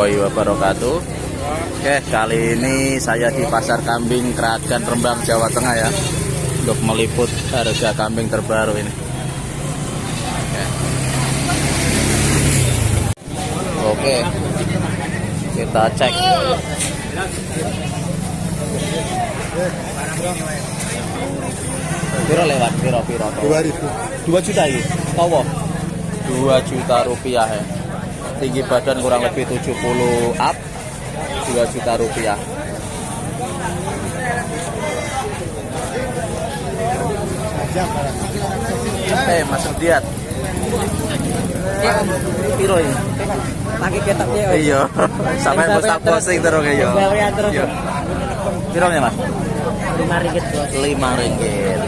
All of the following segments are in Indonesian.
warahmatullahi wabarakatuh. Oke, kali ini saya di Pasar Kambing Kragan Rembang, Jawa Tengah ya, untuk meliput harga kambing terbaru ini. Oke, kita cek. Piro lewat, piro 2 juta ini, tahu? 2 juta rupiah ya. Tinggi badan kurang lebih 70 up, 2 juta rupiah. Mas Diat. Piro ini? Pakai ketok ya. Iya, sampai posting posting terus ya. Iya. Piro ya, Mas? 5 ringgit, Bos. 5 ringgit.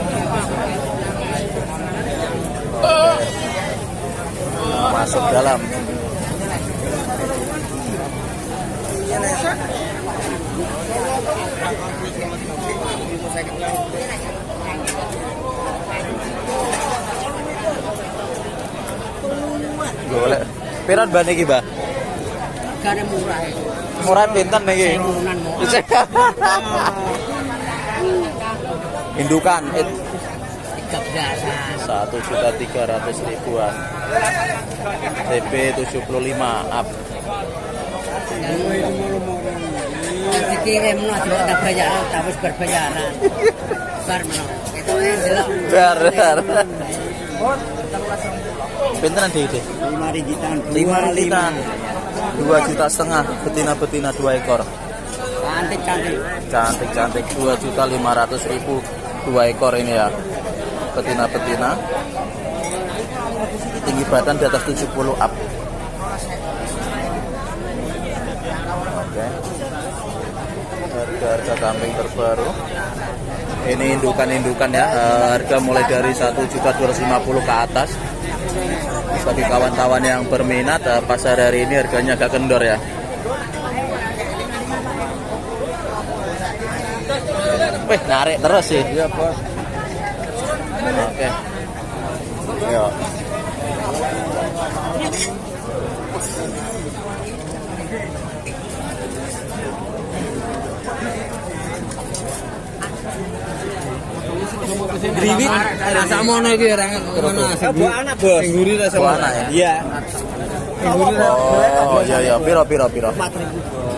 Masuk dalam. Golek. Piran ban iki, Mbah? Gane murah. Murah pinten niki? Indukan biasa 1.300.000-an. TP 75 up. Dikirim no ada bayaran, harus berbayaran. Bar meno. Itu delok. Bar. Pintenan iki? 5 ringgitan. 5 ringgitan. 2,5 juta, betina-betina 2 ekor. Cantik-cantik 2.500.000 2 ekor ini ya. Betina-betina. Tinggi badan di atas 70 up. Oke. Harga kambing terbaru. Ini indukan-indukan ya. Harga mulai dari 1.250.000 ke atas. Bagi kawan-kawan yang berminat, pasar hari ini harganya agak kendor ya. Wih, narik terus sih. Iya, Bos. Oke. Yo. Griwit rasa mono iki ora ngono. Buah anak, Bos. Singguri rasa anak ya. Iya. Oh, iya. Piro.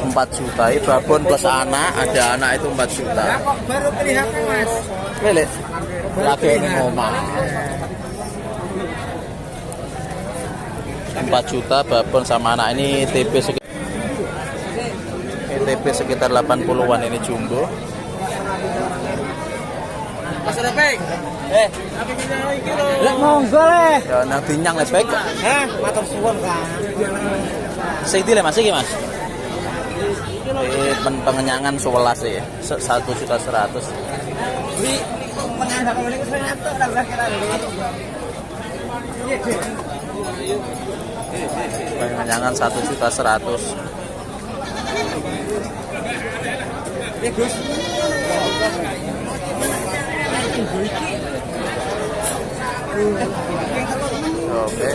4 juta. Ini babon plus anak, ada anak itu 4 juta. Baru kelihatan, Mas. Pilih. Lagi ini ngomong. 4 juta babon sama anak. Ini TP sekitar 80-an ini jumbo. Mas Repek. Lah monggo le. Ya nang dinyang Repek. Hah, matur suwun, Kang. Sing iki Mas iki, Mas. Pengenyangan 11 ya. 1.100.000. Wi pengandak ngene wis ngatur tambah kira. Pengenyangan 1.100.000. Gus. Oke.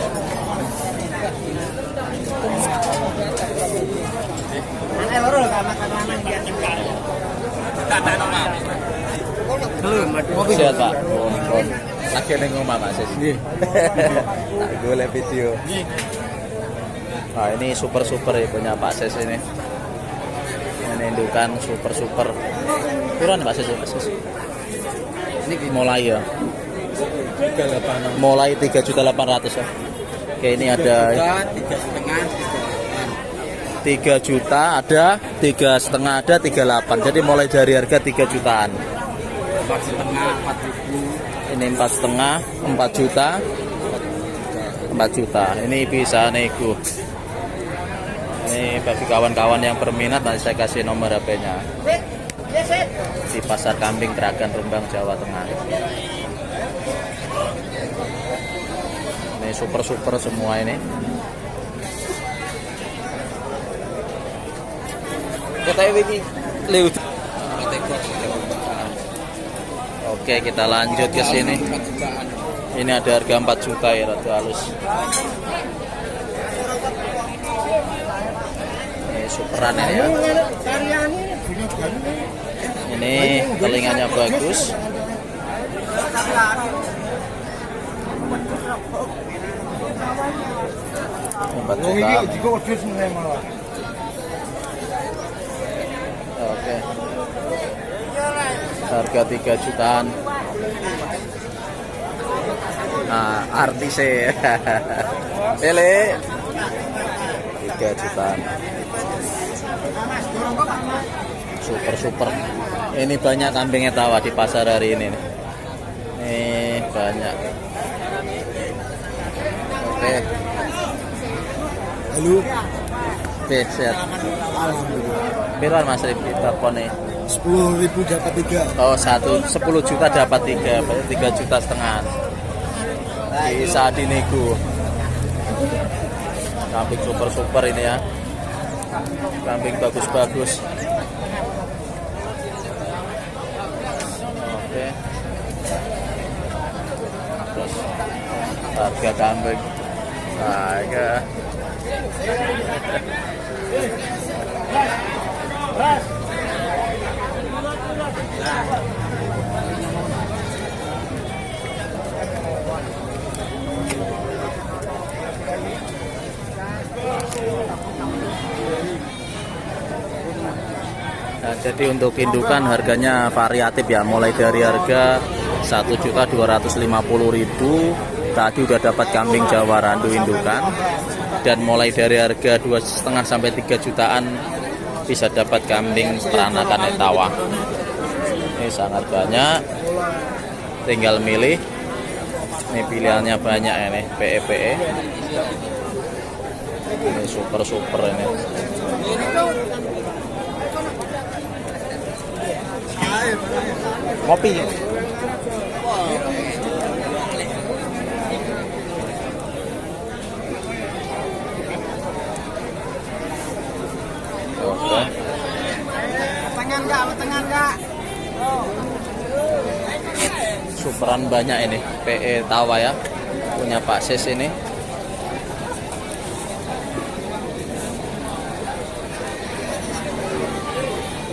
Anak loro makan lanang dia cekak. Tata nama. Belum, Siap, Pak. Lagi ning omah Mas. Nggih. Tak golek video. Nah, ini super ya punya Pak Ses ini. Ini indukan super. Kurang Pak Ses. Ini mulai ya. 38. Mulai 3.800.000 ya. Oke, ini ada 3 juta, ada 3,5, ada 38. Jadi mulai dari harga 3 jutaan. 4,5, 4.000. Ini 4,5, 4 juta. 4 juta. Ini bisa nego. Ini bagi kawan-kawan yang berminat, nanti saya kasih nomor HP-nya. Di Pasar Kambing Kragan Rembang, Jawa Tengah. Ini super semua ini. Kita ini lewat. Oke, kita lanjut ke sini. Ini ada harga 4 juta ya, rada halus. Ini superan ini ya. Ini telinganya bagus. Oke. Harga 3 jutaan. Nah, artisnya. Ele 3 jutaan. Super. Ini banyak kambing etawa di pasar hari ini nih. Nih banyak. Oke. Halo. Oke, sehat. Piran Mas Rifki telepone? 10.000 dapat 3. Oh, 10 juta dapat 3, berarti 3 juta setengah. Bisa dinego. Kambing super ini ya. Kambing bagus-bagus. Oke. Terus harga kambing. Harga. Nah, jadi untuk indukan harganya variatif ya, mulai dari harga 1.250.000. Tadi udah dapat kambing Jawa Randu indukan, dan mulai dari harga 2,5 sampai 3 jutaan bisa dapat kambing peranakan etawa. Ini sangat banyak, tinggal milih. Ini pilihannya banyak ini, PE. Ini super ini. Kopi. Oke. Tengah enggak. Superan banyak ini, PE Tawa ya, punya Pak Sis ini.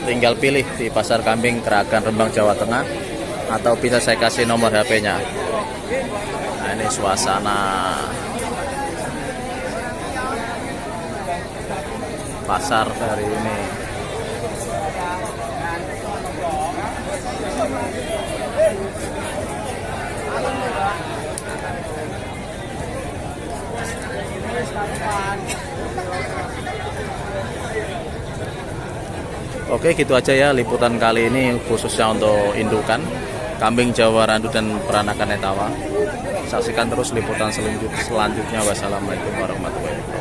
Tinggal pilih di Pasar Kambing Kragan Rembang Jawa Tengah, atau bisa saya kasih nomor HP-nya. Nah, ini suasana pasar hari ini. Oke, gitu aja ya liputan kali ini, khususnya untuk indukan kambing Jawa Randu dan peranakan etawa. Saksikan terus liputan selanjutnya. Wassalamualaikum warahmatullahi wabarakatuh.